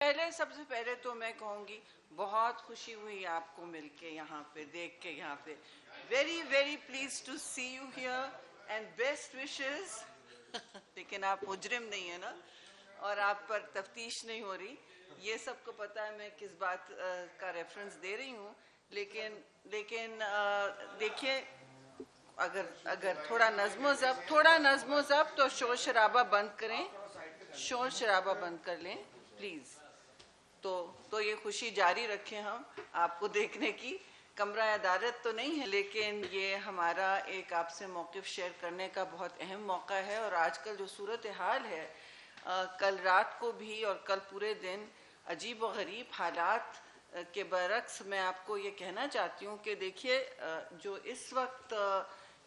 सबसे पहले तो मैं कहूँगी बहुत खुशी हुई आपको मिलके, यहाँ पे देख के, यहाँ पे very very please to see you here and best wishes. लेकिन आप मुजरिम नहीं है ना, और आप पर तफ्तीश नहीं हो रही, ये सबको पता है मैं किस बात का रेफरेंस दे रही हूँ। लेकिन देखिए, अगर थोड़ा नज़्मो ज़ब्त तो शोर शराबा बंद करें, शोर शराबा बंद कर लें प्लीज़। तो ये खुशी जारी रखें हम आपको देखने की। कमरा अदालत तो नहीं है, लेकिन ये हमारा एक आपसे मौक़िफ़ शेयर करने का बहुत अहम मौका है। और आजकल जो सूरत हाल है, कल रात को भी और कल पूरे दिन अजीब व गरीब हालात के बरक्स मैं आपको ये कहना चाहती हूँ कि देखिए, जो इस वक्त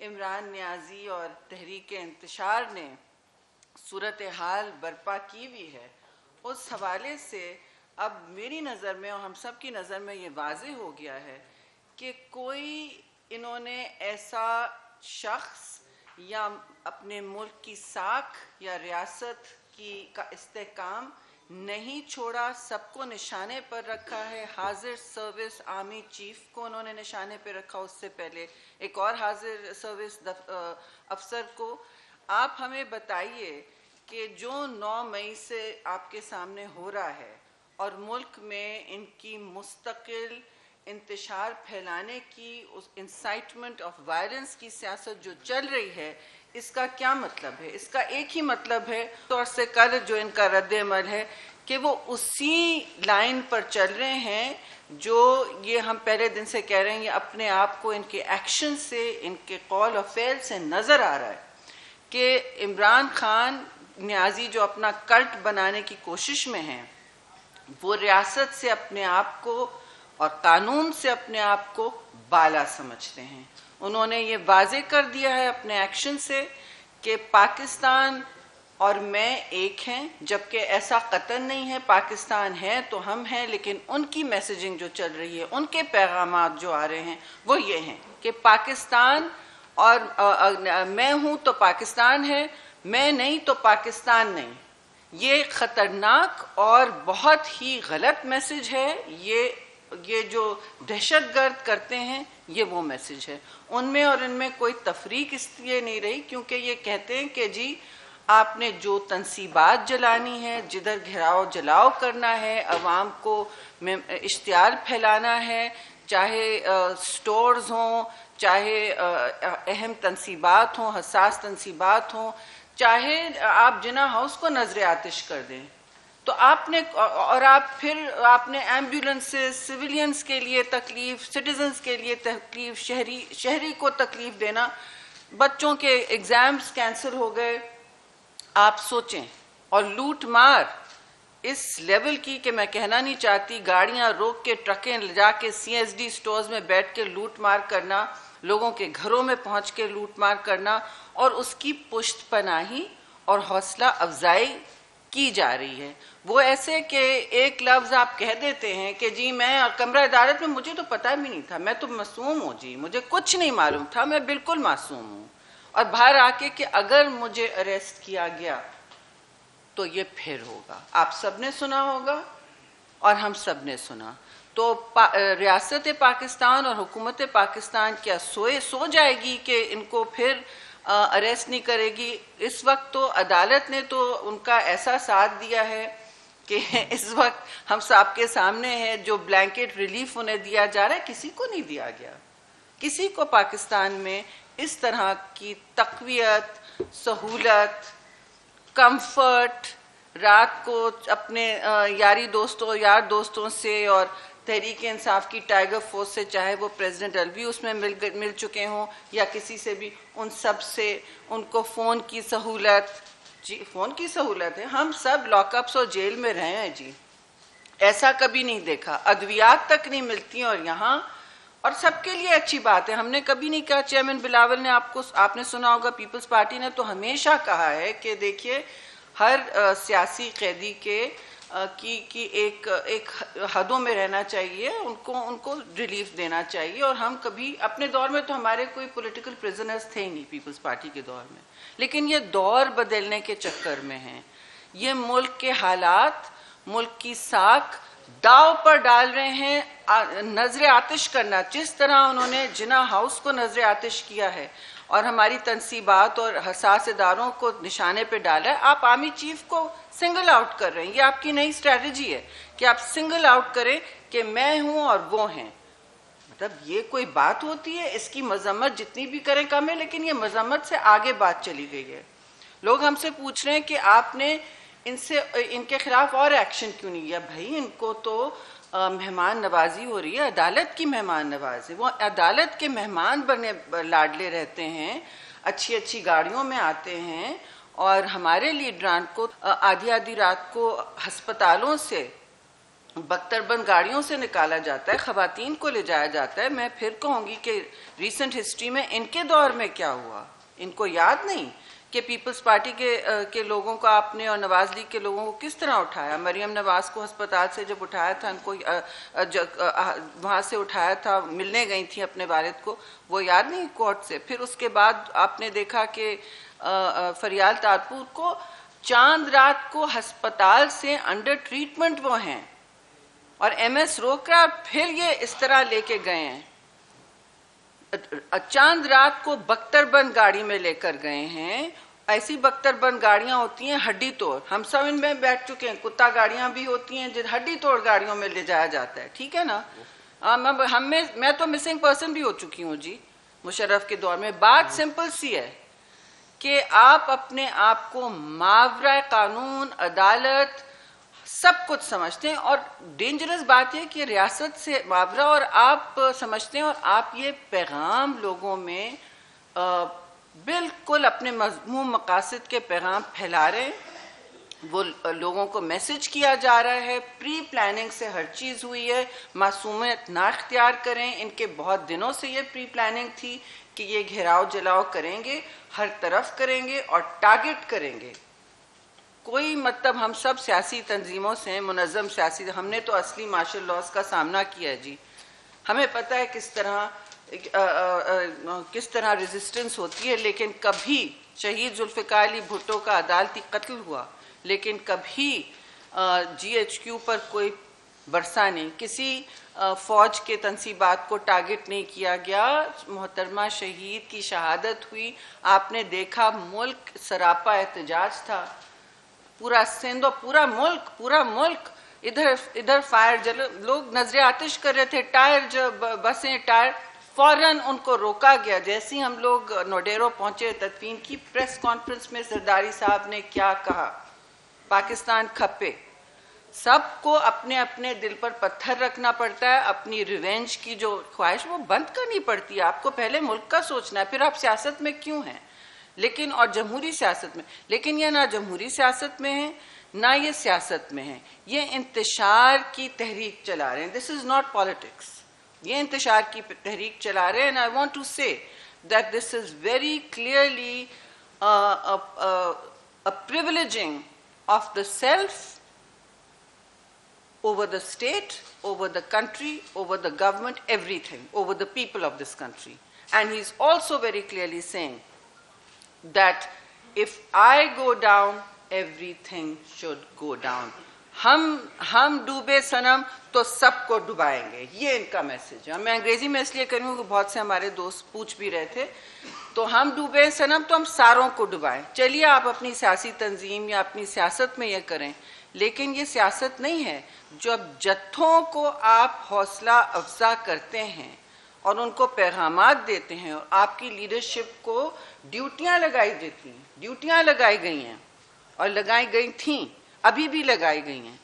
इमरान नियाज़ी और तहरीक इंतशार ने सूरत हाल बर्पा की हुई है, उस हवाले से अब मेरी नज़र में और हम सब की नज़र में ये वाज़ेह हो गया है कि कोई इन्होंने ऐसा शख्स या अपने मुल्क की साख या रियासत का इस्तेहकाम नहीं छोड़ा, सबको निशाने पर रखा है। हाजिर सर्विस आर्मी चीफ को उन्होंने निशाने पर रखा, उससे पहले एक और हाजिर सर्विस अफसर को। आप हमें बताइए कि जो 9 मई से आपके सामने हो रहा है और मुल्क में इनकी मुस्तकिल इंतशार फैलाने की, उस इंसाइटमेंट ऑफ वायलेंस की सियासत जो चल रही है, इसका क्या मतलब है? इसका एक ही मतलब है, तौर से कल जो इनका रद्द-ए-अमल है कि वो उसी लाइन पर चल रहे हैं जो ये हम पहले दिन से कह रहे हैं। ये अपने आप को इनके एक्शन से, इनके कौल और फेल से नज़र आ रहा है कि इमरान खान नियाज़ी जो अपना कल्ट बनाने की कोशिश में हैं, वो रियासत से अपने आप को और कानून से अपने आप को बाला समझते हैं। उन्होंने ये वाज़े कर दिया है अपने एक्शन से कि पाकिस्तान और मैं एक हैं, जबकि ऐसा कतई नहीं है। पाकिस्तान है तो हम हैं, लेकिन उनकी मैसेजिंग जो चल रही है, उनके पैगामात जो आ रहे हैं, वो ये हैं कि पाकिस्तान और मैं हूँ तो पाकिस्तान है, मैं नहीं तो पाकिस्तान नहीं। ये ख़तरनाक और बहुत ही गलत मैसेज है। ये जो दहशतगर्द करते हैं, ये वो मैसेज है। उनमें और इनमें कोई तफरीक इसलिए नहीं रही क्योंकि ये कहते हैं कि जी आपने जो तनसीबात जलानी है, जिधर घेराव जलाव करना है, अवाम को इश्तियाल फैलाना है, चाहे स्टोर्स हों, चाहे अहम तनसीबात हों, हसास तनसीबात हों, चाहे आप जिना हाउस को नजर आतिश कर दें, तो आपने एम्बुलेंसेस, सिविलियंस के लिए तकलीफ, सिटीजन्स के लिए तकलीफ, शहरी को तकलीफ देना, बच्चों के एग्जाम्स कैंसिल हो गए। आप सोचें, और लूट मार इस लेवल की कि मैं कहना नहीं चाहती, गाड़ियां रोक के, ट्रकें ले जाके CSD स्टोर्स में बैठ के लूट मार करना, लोगों के घरों में पहुंच के लूट मार करना, और उसकी पुष्ट पनाही और हौसला अफजाई की जा रही है। वो ऐसे कि एक लफ्ज़ आप कह देते हैं कि जी मैं कमरा अदालत में, मुझे तो पता भी नहीं था, मैं तो मासूम हूँ जी, मुझे कुछ नहीं मालूम था, मैं बिल्कुल मासूम हूँ। और बाहर आके कि अगर मुझे अरेस्ट किया गया तो ये फिर होगा। आप सबने सुना होगा और हम सब ने सुना। तो रियासत पाकिस्तान और हुकूमत पाकिस्तान क्या सो जाएगी कि इनको फिर अरेस्ट नहीं करेगी? इस वक्त तो अदालत ने तो उनका ऐसा साथ दिया है कि इस वक्त हम सब के सामने है, जो ब्लैंकेट रिलीफ उन्हें दिया जा रहा है, किसी को नहीं दिया गया। किसी को पाकिस्तान में इस तरह की तक़वियत, सहूलत, कंफर्ट, रात को अपने यार दोस्तों से और तहरीक इंसाफ की टाइगर फोर्स से, चाहे वो प्रेसिडेंट अलवी उसमें मिल चुके हों या किसी से भी, उन सब से उनको फ़ोन की सहूलत, जी फ़ोन की सहूलत है। हम सब लॉकअप्स और जेल में रहे हैं जी, ऐसा कभी नहीं देखा। अद्वियात तक नहीं मिलती, और यहाँ, और सबके लिए अच्छी बात है। हमने कभी नहीं कहा, चेयरमैन बिलावल ने आपने सुना होगा, पीपल्स पार्टी ने तो हमेशा कहा है कि देखिए हर सियासी कैदी की एक हदों में रहना चाहिए, उनको रिलीफ देना चाहिए। और हम कभी अपने दौर में तो हमारे कोई पॉलिटिकल प्रिजनर्स थे ही नहीं पीपल्स पार्टी के दौर में, लेकिन ये दौर बदलने के चक्कर में हैं। ये मुल्क के हालात ملک کی ساکھ داؤ پر ڈال رہے ہیں. نظر آتش کرنا, جس طرح انہوں نے جناح ہاؤس کو نظر آتش کیا ہے اور ہماری تنصیبات اور حساس اداروں کو نشانے پہ ڈالا ہے, آپ آرمی چیف کو سنگل آؤٹ کر رہے ہیں. یہ آپ کی نئی اسٹریٹجی ہے کہ آپ سنگل آؤٹ کریں کہ میں ہوں اور وہ ہیں. مطلب یہ کوئی بات ہوتی ہے؟ اس کی مذمت جتنی بھی کریں کم ہے, لیکن یہ مذمت سے آگے بات چلی گئی ہے. لوگ ہم سے پوچھ رہے ہیں کہ آپ نے ان کے خلاف اور ایکشن کیوں نہیں لیا. بھائی ان کو تو مہمان نوازی ہو رہی ہے, عدالت کی مہمان نوازی. وہ عدالت کے مہمان بنے لاڈلے رہتے ہیں, اچھی اچھی گاڑیوں میں آتے ہیں, اور ہمارے لیڈران کو آدھی آدھی رات کو ہسپتالوں سے بختر بند گاڑیوں سے نکالا جاتا ہے, خواتین کو لے جایا جاتا ہے. میں پھر کہوں گی کہ ریسنٹ ہسٹری میں ان کے دور میں کیا ہوا, ان کو یاد نہیں کہ پیپلز پارٹی کے لوگوں کو آپ نے اور نواز لیگ کے لوگوں کو کس طرح اٹھایا. مریم نواز کو ہسپتال سے جب اٹھایا تھا, ان کو وہاں سے اٹھایا تھا, ملنے گئی تھیں اپنے والد کو, وہ یاد نہیں کورٹ سے. پھر اس کے بعد آپ نے دیکھا کہ فریال تارپور کو چاند رات کو ہسپتال سے انڈر ٹریٹمنٹ وہ ہیں, اور ایم ایس روکرا پھر یہ اس طرح لے کے گئے ہیں. چاند رات کو بختر بند گاڑی میں لے کر گئے ہیں. ایسی بختر بند گاڑیاں ہوتی ہیں ہڈی توڑ, ہم سب ان میں بیٹھ چکے ہیں. کتا گاڑیاں بھی ہوتی ہیں جن ہڈی توڑ گاڑیوں میں لے جایا جاتا ہے, ٹھیک ہے نا. میں تو مسنگ پرسن بھی ہو چکی ہوں جی مشرف کے دور میں. بات سمپل سی ہے کہ آپ اپنے آپ کو ماورائے قانون, عدالت, سب کچھ سمجھتے ہیں, اور ڈینجرس بات یہ کہ ریاست سے ماورا اور آپ سمجھتے ہیں, اور آپ یہ پیغام لوگوں میں بالکل اپنے مذموم مقاصد کے پیغام پھیلا رہے ہیں. وہ لوگوں کو میسج کیا جا رہا ہے, پری پلاننگ سے ہر چیز ہوئی ہے, معصومیت نہ اختیار کریں. ان کے بہت دنوں سے یہ پری پلاننگ تھی کہ یہ گھیراؤ جلاؤ کریں گے, ہر طرف کریں گے اور ٹارگٹ کریں گے. کوئی مطلب ہم سب سیاسی تنظیموں سے, منظم سیاسی, ہم نے تو اصلی مارشل لاز کا سامنا کیا ہے جی. ہمیں پتہ ہے کس طرح ریزسٹنس ہوتی ہے. لیکن کبھی شہید ذوالفقار علی بھٹو کا عدالتی قتل ہوا, لیکن کبھی جی ایچ کیو پر کوئی برسا نہیں, کسی فوج کے تنصیبات کو ٹارگٹ نہیں کیا گیا. محترمہ شہید کی شہادت ہوئی, آپ نے دیکھا ملک سراپا احتجاج تھا, پورا سندھ اور پورا ملک ادھر فائر جل, لوگ نظر آتش کر رہے تھے. ٹائر بسیں ٹائر, فوراً ان کو روکا گیا. جیسے ہی ہم لوگ نوڈیرو پہنچے تدفین کی پریس کانفرنس میں زرداری صاحب نے کیا کہا, پاکستان کھپے. سب کو اپنے اپنے دل پر پتھر رکھنا پڑتا ہے, اپنی ریونج کی جو خواہش وہ بند کرنی پڑتی ہے. آپ کو پہلے ملک کا سوچنا ہے, پھر آپ سیاست میں کیوں ہیں. لیکن اور جمہوری سیاست میں, لیکن یہ نہ جمہوری سیاست میں ہے نہ یہ سیاست میں ہے, یہ انتشار کی تحریک چلا رہے ہیں. دس از ناٹ پالیٹکس, یہ انتشار کی تحریک چلا رہے ہیں. اینڈ آئی وانٹ ٹو سے that this is very clearly a privileging of the self over the state, over the country, over the government, everything, over the people of this country. And he's also very clearly saying that if I go down, everything should go down. ہم ڈوبے صنم تو سب کو ڈبائیں گے, یہ ان کا message ہے. میں انگریزی میں اس لیے کروں کہ بہت سے ہمارے دوست پوچھ بھی رہے تھے. تو ہم ڈوبے صنم تو ہم ساروں کو ڈبائیں. چلیے آپ اپنی سیاسی تنظیم یا اپنی سیاست میں یہ کریں, لیکن یہ سیاست نہیں ہے. جب جتھوں کو آپ حوصلہ افزا کرتے ہیں اور ان کو پیغامات دیتے ہیں, اور آپ کی لیڈرشپ کو ڈیوٹیاں لگائی دیتی ہیں, ڈیوٹیاں لگائی گئی ہیں اور لگائی گئی تھیں, ابھی بھی لگائی گئی ہیں,